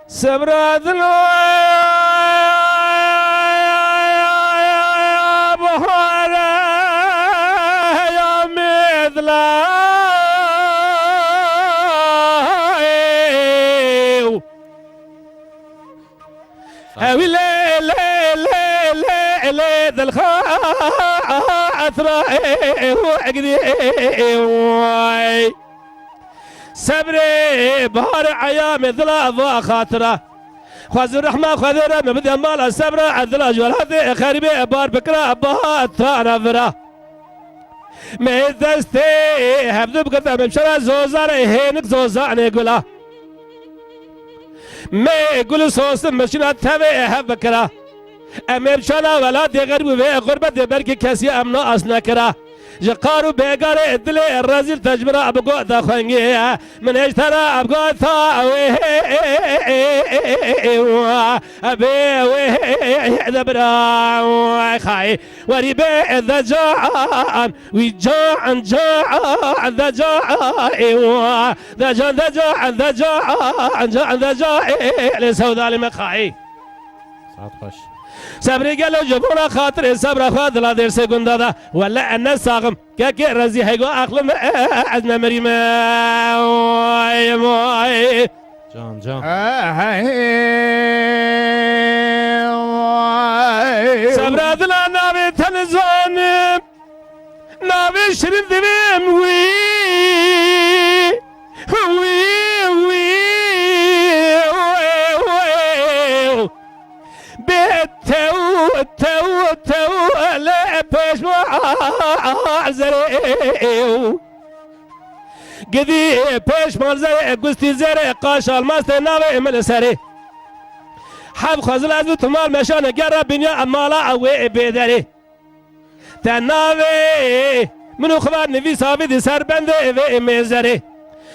صبر دلو بحارة يا مثلا هاوي لي لي لي لي لي ذا الخاطرة وعقدي صبري بحر عيام ذلا خاطرة خذ الرحمة خذ الرحمة بدي مال صبر عدل جوالات خريبة بار بكرة بهات نفرة ما دستي هبدو بكرة بمشرة زوزار هينك زوزار يقولا ما يقول صوص مشينا تبي هبكرة أما بشنا ولا تغرب وغربة بركي كسي أمنا أصلا كرا جقارو بيقار ادلي الرزيل تجبر ابقو دخنجي من اشترى ابقو ثاوي ابي دبرا خاي وريبي ذا جاعان ويجاعن جاعن ذا جاعن ذا جاعن ذا جاعن ذا جاعن جاعن ذا جاعن لسودا لمخاي ساعت خوش صبري قالوا جبونا خاطر صبر خاطر لا دير سكون دادا ولا الناس ساقم كاكي رزي هيقو اخلم عزنا مريمة واي جان جان صبر دلا نابي تنزون نابي شرين دبيم وي تو لا باش زريو قدي باش مال زري قستي زري قاش الماست ناوي من سري حب خزل ازو تمال مشان قرب بنيا مالا او بيدري تناوي منو خبر نوي ثابت سر بنده و مزري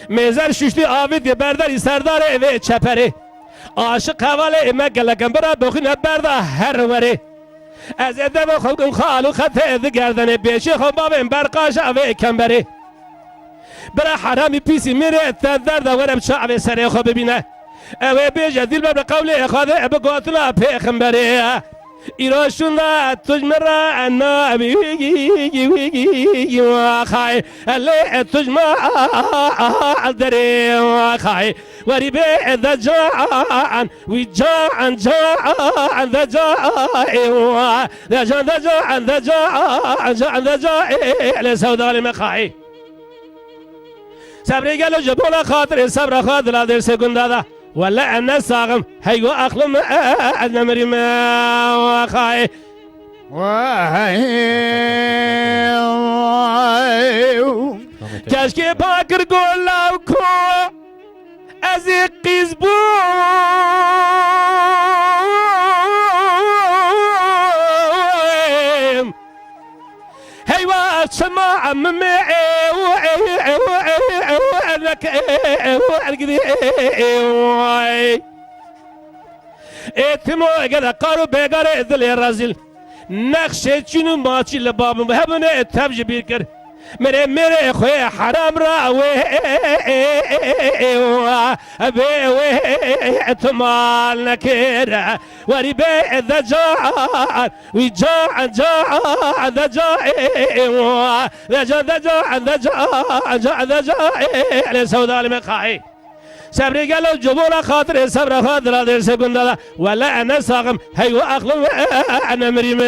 مزر ششتي آوید برداری سرداره و چپره عاشق حواله مگلکم برا بخین برده هر وره از ادب خلقم خالو خطه گردن بیشی خبابم برقاش و کمبره برا حرامی پیسی میره تدرد ورم شعب سره خو ببینه او بیجه دیل بر قول خاده بگوتنا پیغمبره ایراشون را تجمرا انا ویگی خای الی تجمع دری خای وری به ذا جان وی جان جان ذا جان ذا جان ذا جان ذا جان جان ذا جان لسودا لمخای صبری قالوا جبونا خاطر صبر خاطر در سكوندا ولا أنا ساقم هيو أخلم أنا مريما وخاي كاشكي باكر قولاوكو أزي قيزبو هيوا سماع ممي اتمو اگر قارو بگار ادل رازل نقشه چینو ماچی لبابم هبونه تبج بیر کر میره خوی حرام را و اتمال نکر وری به ذا جان وی جان جان ذا جان ذا جان ذا جان ذا جان ذا جان لسودا لمخاي صبري قالوا جبونا خاطر صبر خاطر در سكون ولا انا ساقم هيو اخلم انا مريم